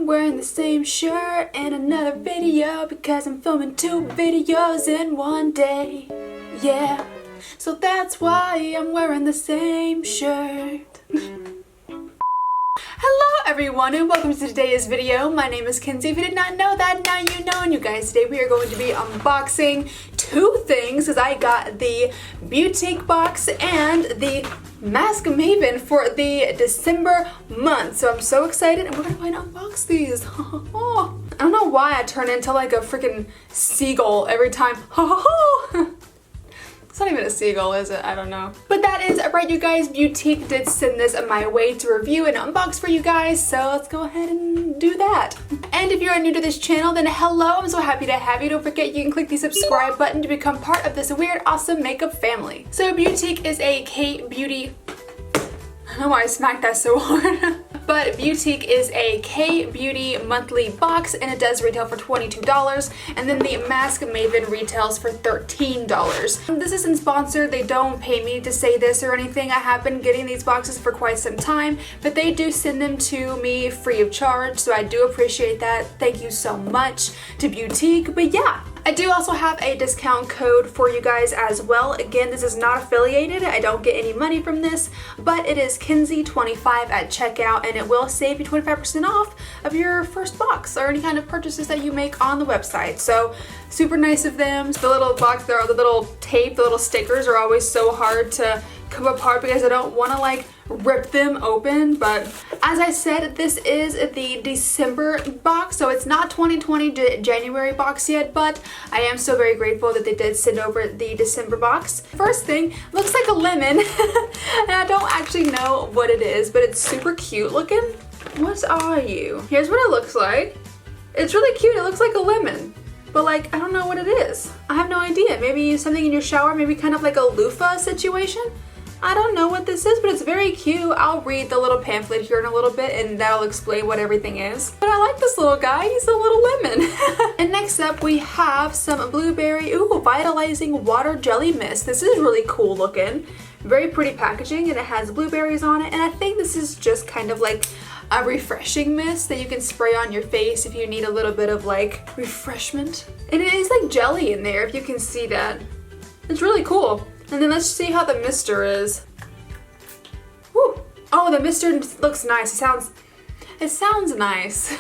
I'm wearing the same shirt in another video because I'm filming 2 videos in one day. Yeah, so that's why I'm wearing the same shirt. Hello everyone and welcome to today's video. My name is Kenzie. If you did not know that, now you know. And you guys, today we are going to be unboxing 2 things because I got the Beauteque box and the Mask Maven for the December month. So I'm so excited and we're going to go ahead and unbox these. I don't know why I turn into like a freaking seagull every time. It's not even a seagull, is it? I don't know. But that is right, you guys. Beauteque did send this my way to review and unbox for you guys, so let's go ahead and do that. And if you are new to this channel, then hello, I'm so happy to have you. Don't forget you can click the subscribe button to become part of this weird, awesome makeup family. So Beauteque is a K-beauty... I don't know why I smacked that so hard. But Beauteque is a K-beauty monthly box and it does retail for $22, and then the Mask Maven retails for $13. This isn't sponsored, they don't pay me to say this or anything. I have been getting these boxes for quite some time, but they do send them to me free of charge, so I do appreciate that. Thank you so much to Beauteque. But yeah, I do also have a discount code for you guys as well. Again, this is not affiliated. I don't get any money from this, but it is Kenzie25 at checkout, and it will save you 25% off of your first box or any kind of purchases that you make on the website. So super nice of them. The little box there, the little tape, the little stickers are always so hard to come apart because I don't want to like rip them open. But as I said, this is the December box, so it's not 2020 January box yet, but I am so very grateful that they did send over the December box. First thing, looks like a lemon and I don't actually know what it is, but it's super cute looking. What are you? Here's what it looks like. It's really cute. It looks like a lemon, but like I don't know what it is. I have no idea. Maybe something in your shower, maybe kind of like a loofah situation. I don't know what this is, but it's very cute. I'll read the little pamphlet here in a little bit and that'll explain what everything is. But I like this little guy. He's a little lemon. And next up we have some blueberry, vitalizing water jelly mist. This is really cool looking. Very pretty packaging, and it has blueberries on it. And I think this is just kind of like a refreshing mist that you can spray on your face if you need a little bit of like refreshment. And it is like jelly in there, if you can see that. It's really cool. And then let's see how the mister is. Woo. Oh, the mister looks nice. It sounds nice.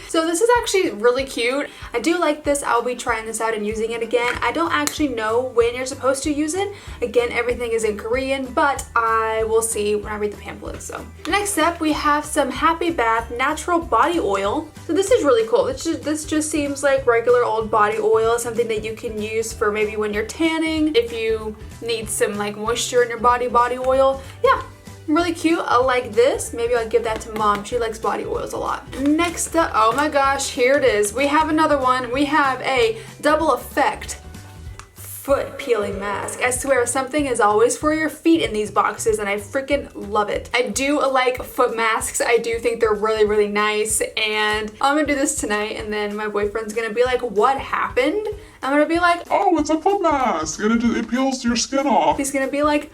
So this is actually really cute. I do like this. I'll be trying this out and using it again. I don't actually know when you're supposed to use it. Again, everything is in Korean, but I will see when I read the pamphlet. So next up, we have some Happy Bath natural body oil. So this is really cool. This just seems like regular old body oil, something that you can use for maybe when you're tanning, if you need some like moisture in your body oil. Yeah. Really cute. I like this. Maybe I'll give that to mom. She likes body oils a lot. Next up, oh my gosh, here it is. We have another one. We have a double effect foot peeling mask. I swear something is always for your feet in these boxes and I freaking love it. I do like foot masks. I do think they're really, really nice, and I'm gonna do this tonight and then my boyfriend's gonna be like, what happened? I'm gonna be like, oh, it's a foot mask and it peels your skin off. He's gonna be like,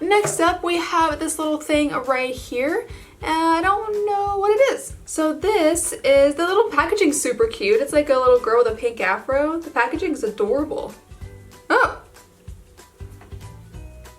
Next up, we have this little thing right here. I don't know what it is. So this is, the little packaging super cute. It's like a little girl with a pink afro. The packaging is adorable. Oh.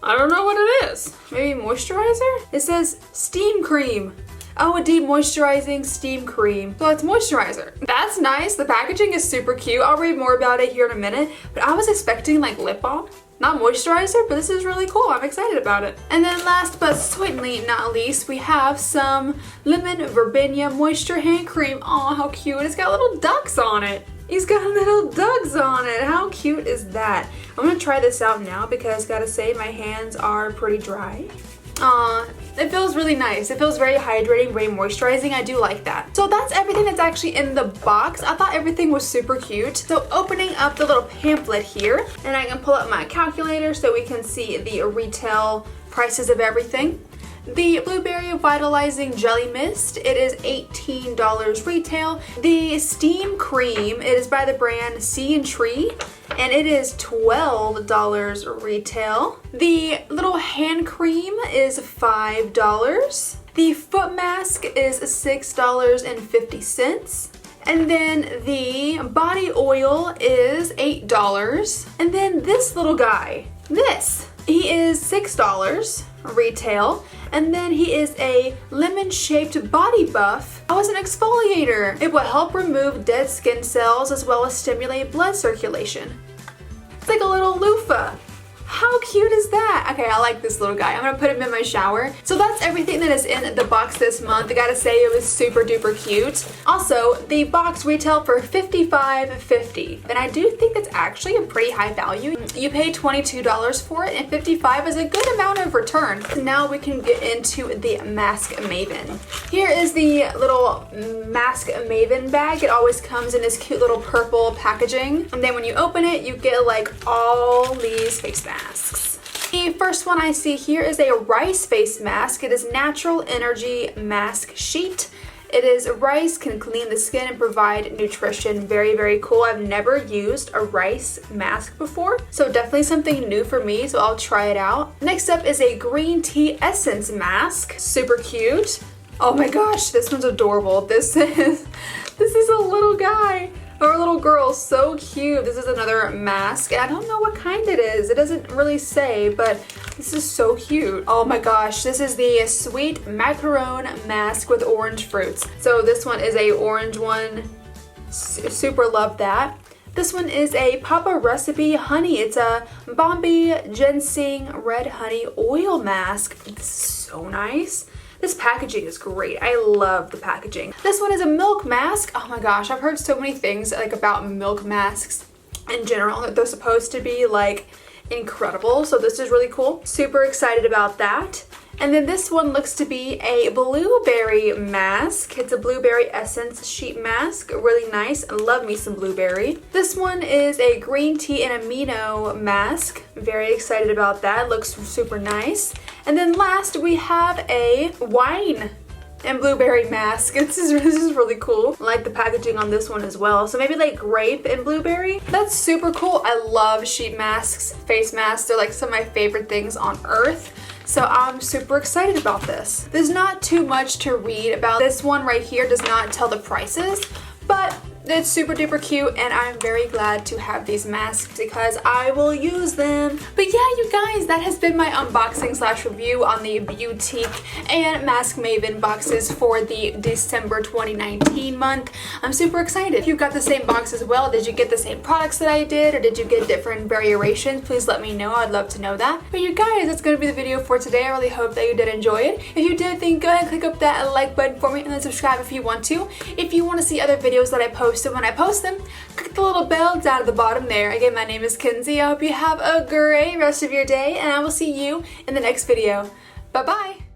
I don't know what it is. Maybe moisturizer? It says steam cream. Oh, a deep moisturizing steam cream. So it's moisturizer. That's nice. The packaging is super cute. I'll read more about it here in a minute, but I was expecting like lip balm. Not moisturizer, but this is really cool. I'm excited about it. And then last but certainly not least, we have some Lemon Verbena Moisture Hand Cream. Oh, how cute. It's got little ducks on it. He's got little ducks on it. How cute is that? I'm gonna try this out now because gotta say my hands are pretty dry. It feels really nice. It feels very hydrating, very moisturizing. I do like that. So that's everything that's actually in the box. I thought everything was super cute. So opening up the little pamphlet here, and I can pull up my calculator so we can see the retail prices of everything. The Blueberry Vitalizing Jelly Mist, it is $18 retail. The Steam Cream, it is by the brand Sea & Tree, and it is $12 retail. The little hand cream is $5. The foot mask is $6.50. And then the body oil is $8. And then this little guy, he is $6 retail. And then he is a lemon-shaped body buff. Oh, it's an exfoliator. It will help remove dead skin cells as well as stimulate blood circulation. It's like a little loofah. How cute is that? Okay, I like this little guy. I'm gonna put him in my shower. So that's everything that is in the box this month. I gotta say it was super duper cute. Also, the box retailed for $55.50. And I do think that's actually a pretty high value. You pay $22 for it and $55 is a good amount of return. Now we can get into the Mask Maven. Here is the little Mask Maven bag. It always comes in this cute little purple packaging. And then when you open it, you get like all these face masks. The first one I see here is a rice face mask. It is Natural Energy Mask Sheet. It is rice, can clean the skin and provide nutrition. Very, very cool. I've never used a rice mask before, so definitely something new for me, so I'll try it out. Next up is a green tea essence mask. Super cute. Oh my gosh, this one's adorable. This is a little guy. Or a little girl, so cute. This is another mask, and I don't know what kind it is. It doesn't really say, but this is so cute. Oh my gosh, this is the Sweet Macaron Mask with orange fruits. So this one is a orange one. Super love that. This one is a Papa Recipe Honey. It's a Bombay Ginseng Red Honey Oil Mask. This is so nice. This packaging is great. I love the packaging. This one is a milk mask. Oh my gosh, I've heard so many things like about milk masks in general, that they're supposed to be like incredible. So this is really cool. Super excited about that. And then this one looks to be a blueberry mask. It's a blueberry essence sheet mask. Really nice. I love me some blueberry. This one is a green tea and amino mask. Very excited about that. It looks super nice. And then last we have a wine and blueberry mask. This is really cool. I like the packaging on this one as well. So maybe like grape and blueberry. That's super cool. I love sheet masks, face masks. They're like some of my favorite things on earth. So I'm super excited about this. There's not too much to read about. This one right here does not tell the prices, but it's super duper cute, and I'm very glad to have these masks because I will use them. But yeah, you guys, that has been my unboxing / review on the Beauteque and Mask Maven boxes for the December 2019 month. I'm super excited. If you got the same box as well, did you get the same products that I did, or did you get different variations? Please let me know. I'd love to know that. But you guys, that's going to be the video for today. I really hope that you did enjoy it. If you did, then go ahead and click up that like button for me and then subscribe if you want to. If you want to see other videos that I post, when I post them, click the little bell down at the bottom there. Again, my name is Kenzie. I hope you have a great rest of your day, and I will see you in the next video. Bye-bye.